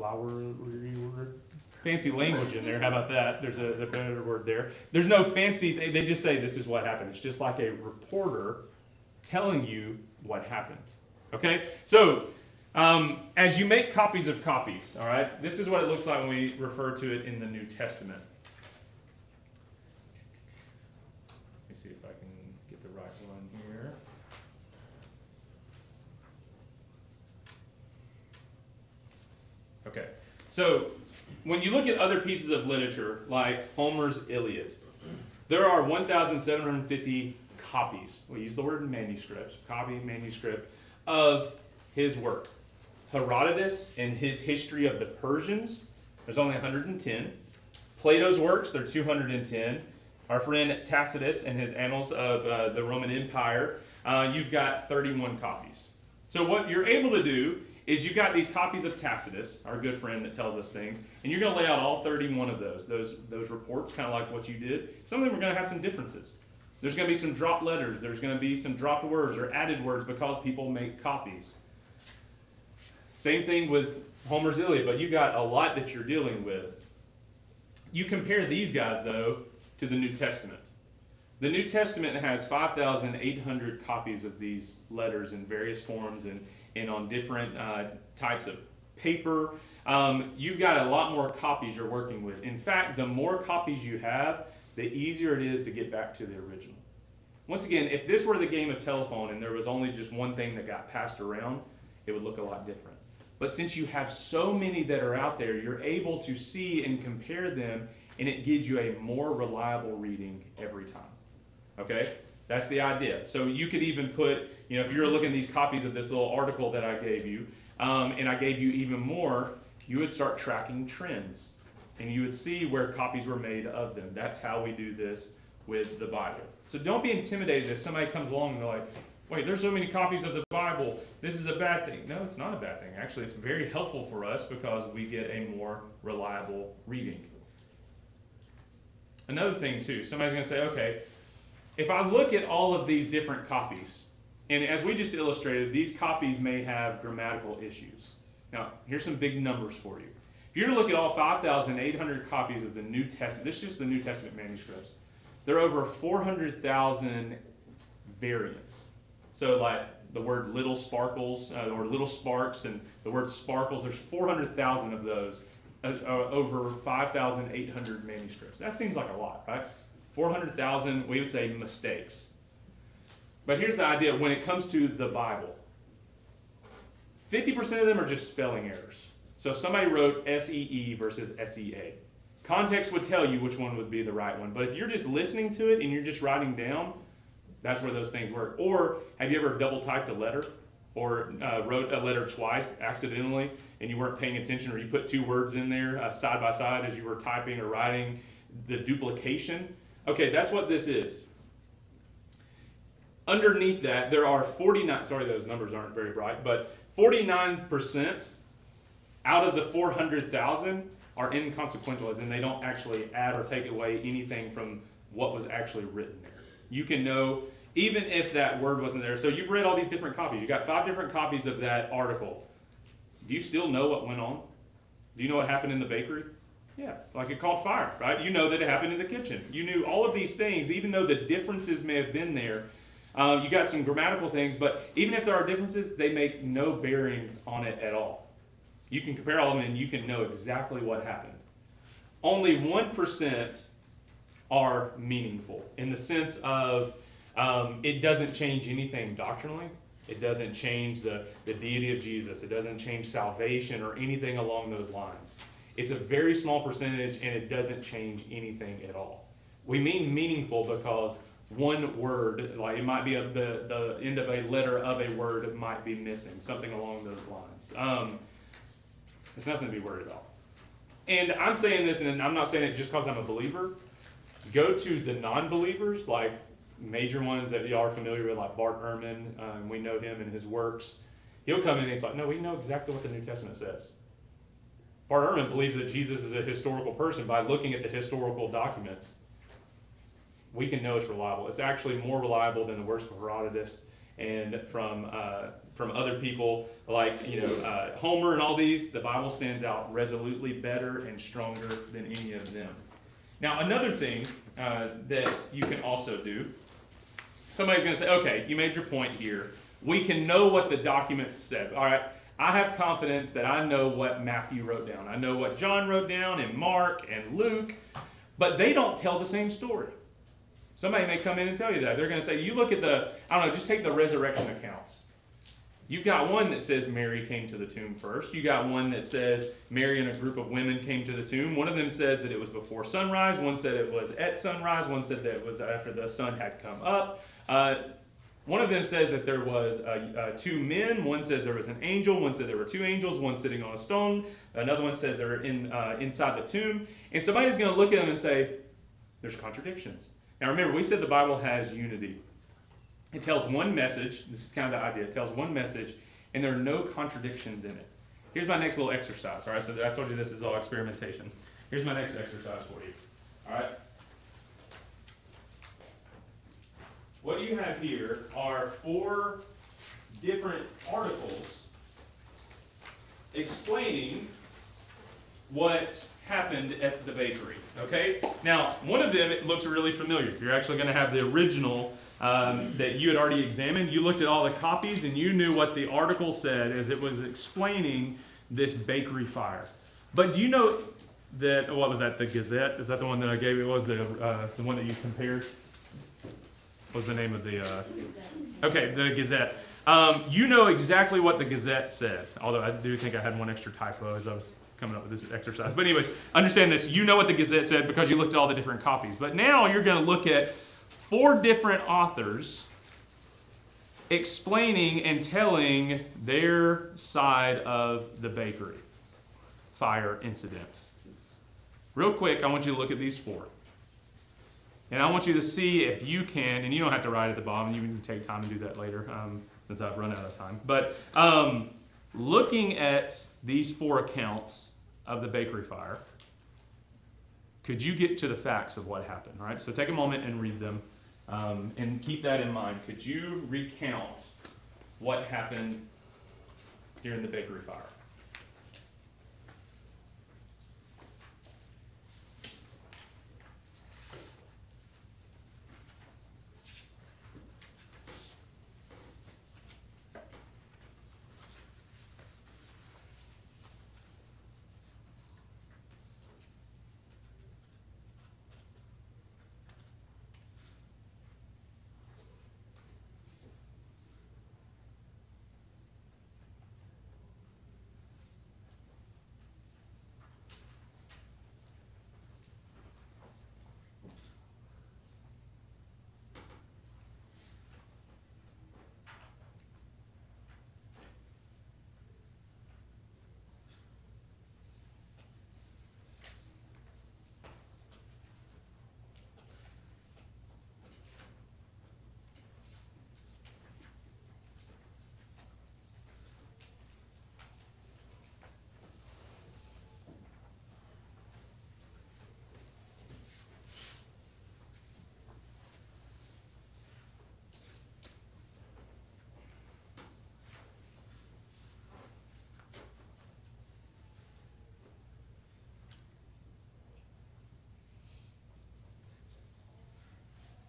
fancy language in there. How about that? There's a better word there. There's no fancy, they just say this is what happened. It's just like a reporter telling you what happened. Okay? So, as you make copies of copies, all right, this is what it looks like when we refer to it in the New Testament. Let me see if I can get the right one here. Okay, so when you look at other pieces of literature, like Homer's Iliad, there are 1,750 copies. We use the word manuscripts, copy, manuscript, of his work. Herodotus, in his history of the Persians, there's only 110. Plato's works, there are 210. Our friend Tacitus, in his Annals of the Roman Empire, you've got 31 copies. So what you're able to do is you've got these copies of Tacitus, our good friend that tells us things, and you're going to lay out all 31 of those reports, kind of like what you did. Some of them are going to have some differences. There's going to be some dropped letters. There's going to be some dropped words or added words because people make copies. Same thing with Homer's Iliad, but you've got a lot that you're dealing with. You compare these guys, though, to the New Testament. The New Testament has 5,800 copies of these letters in various forms and on different types of paper. You've got a lot more copies you're working with. In fact, the more copies you have, the easier it is to get back to the original. Once again, if this were the game of telephone and there was only just one thing that got passed around, it would look a lot different. But since you have so many that are out there, you're able to see and compare them, and it gives you a more reliable reading every time. Okay? That's the idea. So you could even put, if you're looking at these copies of this little article that I gave you, and I gave you even more, you would start tracking trends. And you would see where copies were made of them. That's how we do this with the Bible. So don't be intimidated if somebody comes along and they're like, wait, there's so many copies of the Bible, this is a bad thing. No, it's not a bad thing. Actually, it's very helpful for us because we get a more reliable reading. Another thing, too, somebody's going to say, okay, if I look at all of these different copies, and as we just illustrated, these copies may have grammatical issues. Now, here's some big numbers for you. If you're to look at all 5,800 copies of the New Testament, this is just the New Testament manuscripts, there are over 400,000 variants. So like the word little sparkles, or little sparks, and the word sparkles, there's 400,000 of those over 5,800 manuscripts. That seems like a lot, right? 400,000, we would say, mistakes. But here's the idea when it comes to the Bible. 50% of them are just spelling errors. So somebody wrote S-E-E versus S-E-A. Context would tell you which one would be the right one. But if you're just listening to it and you're just writing down, that's where those things work. Or have you ever double typed a letter or wrote a letter twice accidentally and you weren't paying attention, or you put two words in there side by side as you were typing or writing, the duplication? Okay, that's what this is. Underneath that, there are 49, sorry those numbers aren't very bright, but 49% out of the 400,000 are inconsequential, as in they don't actually add or take away anything from what was actually written there. You can know, even if that word wasn't there. So you've read all these different copies. You got 5 different copies of that article. Do you still know what went on? Do you know what happened in the bakery? Yeah, like it caught fire, right? You know that it happened in the kitchen. You knew all of these things, even though the differences may have been there. You got some grammatical things, but even if there are differences, they make no bearing on it at all. You can compare all of them and you can know exactly what happened. Only 1% are meaningful in the sense of it doesn't change anything doctrinally. It doesn't change the deity of Jesus. It doesn't change salvation or anything along those lines. It's a very small percentage and it doesn't change anything at all. We mean meaningful because one word, like it might be the end of a letter of a word might be missing, something along those lines. It's nothing to be worried about. And I'm saying this, and I'm not saying it just because I'm a believer. Go to the non-believers, like major ones that y'all are familiar with, like Bart Ehrman. We know him and his works. He'll come in and he's like, no, we know exactly what the New Testament says. Bart Ehrman believes that Jesus is a historical person. By looking at the historical documents, we can know it's reliable. It's actually more reliable than the works of Herodotus and from other people like Homer and all these. The Bible stands out resolutely better and stronger than any of them. Now, another thing that you can also do, somebody's going to say, okay, you made your point here. We can know what the documents said. All right, I have confidence that I know what Matthew wrote down. I know what John wrote down and Mark and Luke, but they don't tell the same story. Somebody may come in and tell you that. They're going to say, you look at just take the resurrection accounts. You've got one that says Mary came to the tomb first. You got one that says Mary and a group of women came to the tomb. One of them says that it was before sunrise. One said it was at sunrise. One said that it was after the sun had come up. One of them says that there was 2 men. One says there was an angel. One said there were 2 angels. One sitting on a stone. Another one says they're inside the tomb. And somebody's going to look at them and say, there's contradictions. Now remember, we said the Bible has unity. It tells one message. This is kind of the idea. It tells one message, and there are no contradictions in it. Here's my next little exercise. All right, so I told you this is all experimentation. Here's my next exercise for you. All right. What you have here are 4 different articles explaining what happened at the bakery. Okay? Now, one of them, it looks really familiar. You're actually going to have the original that you had already examined. You looked at all the copies and you knew what the article said as it was explaining this bakery fire. But do you know that, what was that, the Gazette? Is that the one that I gave you? It was the one that you compared? What was the name of the, okay, the Gazette. You know exactly what the Gazette said, although I do think I had one extra typo as I was coming up with this exercise. But anyways, understand this. You know what the Gazette said because you looked at all the different copies. But now you're going to look at 4 different authors explaining and telling their side of the bakery fire incident. Real quick, I want you to look at these 4. And I want you to see if you can, and you don't have to write at the bottom, you can take time to do that later, since I've run out of time. But looking at these 4 accounts of the bakery fire, could you get to the facts of what happened? All right, so take a moment and read them. And keep that in mind. Could you recount what happened during the bakery fire?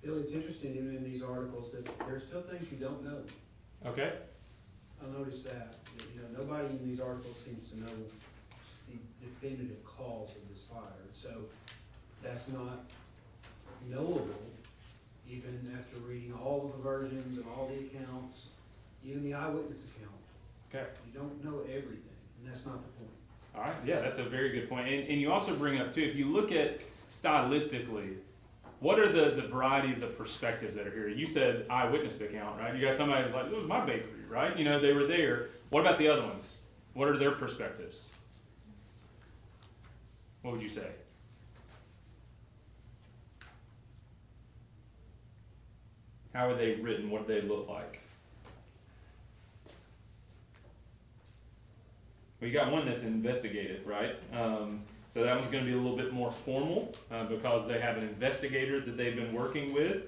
Billy, it's interesting, even in these articles, that there are still things you don't know. Okay? I noticed that, nobody in these articles seems to know the definitive cause of this fire. So that's not knowable, even after reading all of the versions and all the accounts, even the eyewitness account. Okay. You don't know everything, and that's not the point. All right, yeah, that's a very good point. And you also bring up, too, if you look at stylistically, what are the varieties of perspectives that are here? You said eyewitness account, right? You got somebody who's like, it was my bakery, right? They were there. What about the other ones? What are their perspectives? What would you say? How are they written? What do they look like? Well, you got one that's investigative, right? So that one's going to be a little bit more formal because they have an investigator that they've been working with.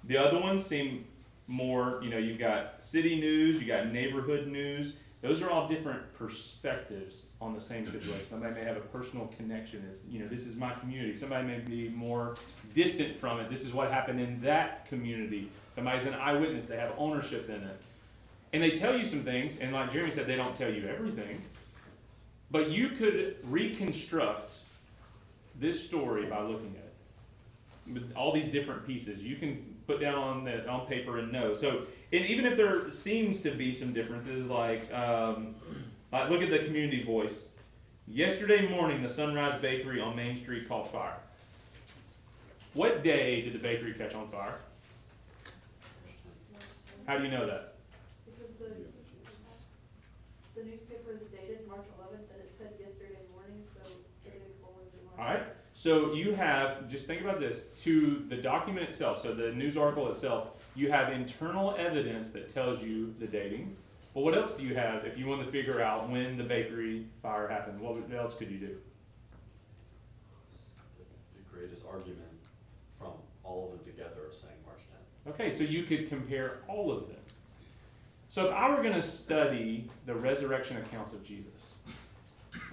The other ones seem more, you've got city news, you got neighborhood news. Those are all different perspectives on the same situation. Somebody may have a personal connection. It's, this is my community. Somebody may be more distant from it. This is what happened in that community. Somebody's an eyewitness. They have ownership in it. And they tell you some things, and like Jeremy said, they don't tell you everything. But you could reconstruct this story by looking at it. With all these different pieces, you can put down on paper and know. So, and even if there seems to be some differences, like look at the community voice. Yesterday morning, the Sunrise Bakery on Main Street caught fire. What day did the bakery catch on fire? How do you know that? Because the newspaper is dated March 11th, and it said yesterday morning, so the day before would be March 11th. All right. So you have, just think about this, to the document itself, so the news article itself, you have internal evidence that tells you the dating. Well, what else do you have if you want to figure out when the bakery fire happened? What else could you do? The greatest argument from all of them together are saying March 10th. Okay, so you could compare all of them. So if I were going to study the resurrection accounts of Jesus,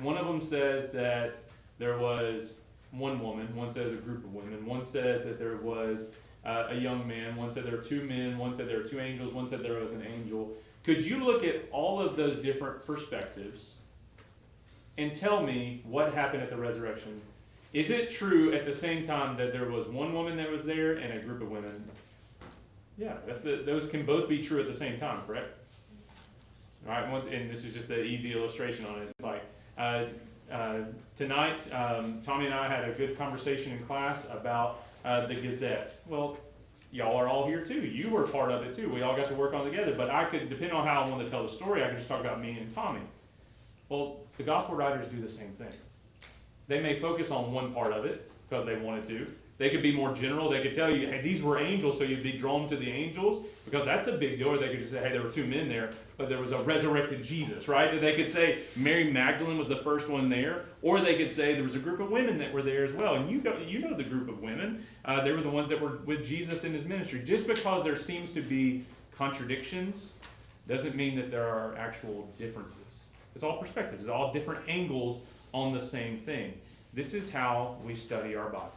one of them says that there was one woman, one says a group of women, one says that there was a young man, one said there were two men, one said there were two angels, one said there was an angel. Could you look at all of those different perspectives and tell me what happened at the resurrection? Is it true at the same time that there was one woman that was there and a group of women? Yeah, those can both be true at the same time, correct? All right, and this is just an easy illustration on it. It's like tonight, Tommy and I had a good conversation in class about the Gazette. Well, y'all are all here too. You were part of it too. We all got to work on it together. But I could, depending on how I want to tell the story, I could just talk about me and Tommy. Well, the gospel writers do the same thing. They may focus on one part of it because they wanted to. They could be more general. They could tell you, hey, these were angels, so you'd be drawn to the angels, because that's a big deal. Or they could just say, hey, there were two men there, but there was a resurrected Jesus, right? They could say Mary Magdalene was the first one there, or they could say there was a group of women that were there as well. And you know the group of women. They were the ones that were with Jesus in his ministry. Just because there seems to be contradictions doesn't mean that there are actual differences. It's all perspectives. It's all different angles on the same thing. This is how we study our Bible.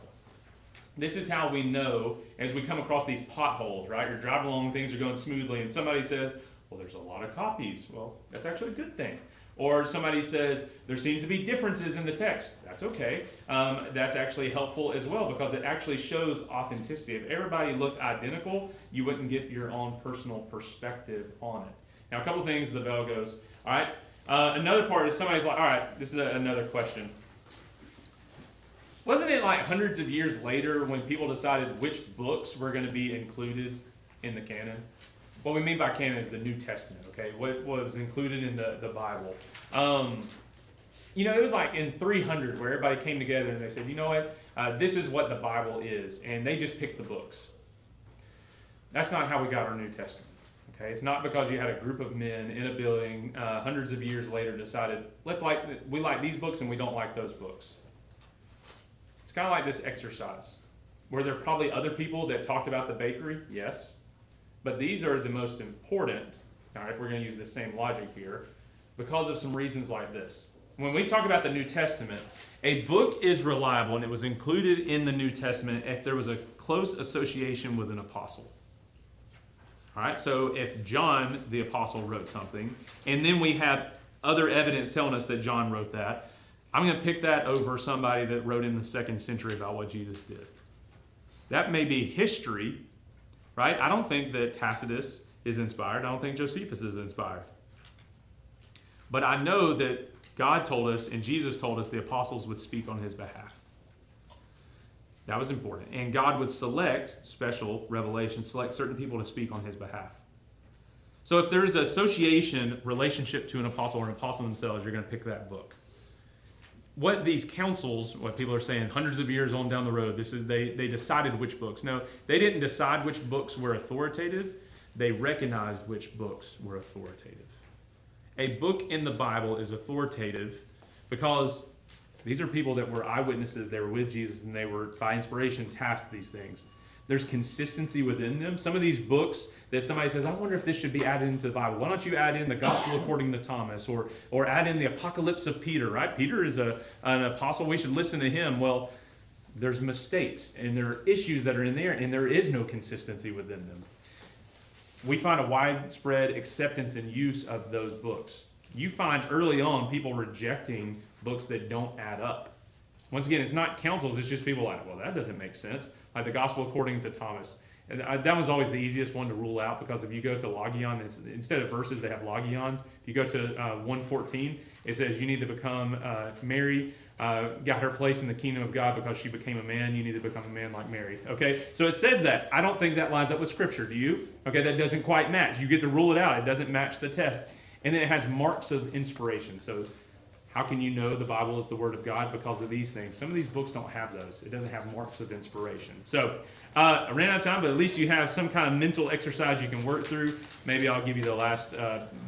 This is how we know as we come across these potholes, right? You're driving along, things are going smoothly, and somebody says, well, there's a lot of copies. Well, that's actually a good thing. Or somebody says, there seems to be differences in the text. That's okay. That's actually helpful as well, because it actually shows authenticity. If everybody looked identical, you wouldn't get your own personal perspective on it. Now, a couple things, the bell goes. All right. Another part is somebody's like, all right, this is another question. Wasn't it like hundreds of years later when people decided which books were going to be included in the canon? What we mean by canon is the New Testament, okay? What was included in the Bible. It was like in 300 where everybody came together and they said, you know what? This is what the Bible is. And they just picked the books. That's not how we got our New Testament, okay? It's not because you had a group of men in a building hundreds of years later decided, we like these books and we don't like those books. It's kind of like this exercise. Were there probably other people that talked about the bakery? Yes. But these are the most important, all right, if we're going to use the same logic here, because of some reasons like this. When we talk about the New Testament, a book is reliable, and it was included in the New Testament if there was a close association with an apostle. All right, so if John the apostle wrote something, and then we have other evidence telling us that John wrote that, I'm going to pick that over somebody that wrote in the 2nd century about what Jesus did. That may be history, right? I don't think that Tacitus is inspired. I don't think Josephus is inspired. But I know that God told us and Jesus told us the apostles would speak on his behalf. That was important. And God would select special revelation, select certain people to speak on his behalf. So if there is an association, relationship to an apostle or an apostle themselves, you're going to pick that book. What these councils, what people are saying, hundreds of years on down the road, they decided which books. No, they didn't decide which books were authoritative. They recognized which books were authoritative. A book in the Bible is authoritative because these are people that were eyewitnesses. They were with Jesus, and they were, by inspiration, tasked these things. There's consistency within them. Some of these books that somebody says, I wonder if this should be added into the Bible. Why don't you add in the Gospel according to Thomas, or add in the Apocalypse of Peter, right? Peter is an apostle. We should listen to him. Well, there's mistakes, and there are issues that are in there, and there is no consistency within them. We find a widespread acceptance and use of those books. You find early on people rejecting books that don't add up. Once again, it's not councils, it's just people like, well, that doesn't make sense. Like the Gospel according to Thomas. And that was always the easiest one to rule out, because if you go to Logion, instead of verses, they have Logions. If you go to 1:14, it says you need to become Mary, got her place in the kingdom of God because she became a man. You need to become a man like Mary. Okay, so it says that. I don't think that lines up with Scripture. Do you? Okay, that doesn't quite match. You get to rule it out. It doesn't match the test. And then it has marks of inspiration. So how can you know the Bible is the Word of God? Because of these things. Some of these books don't have those. It doesn't have marks of inspiration. So I ran out of time, but at least you have some kind of mental exercise you can work through. Maybe I'll give you the last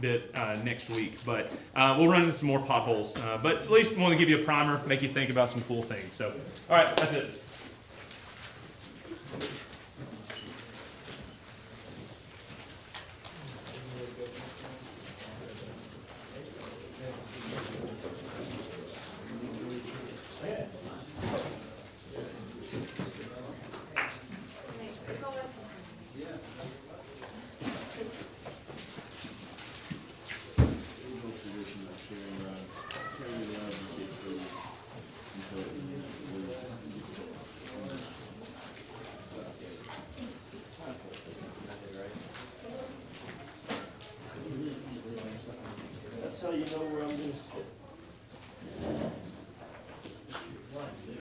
bit next week. But we'll run into some more potholes. But at least want to give you a primer, make you think about some cool things. So, all right, that's it.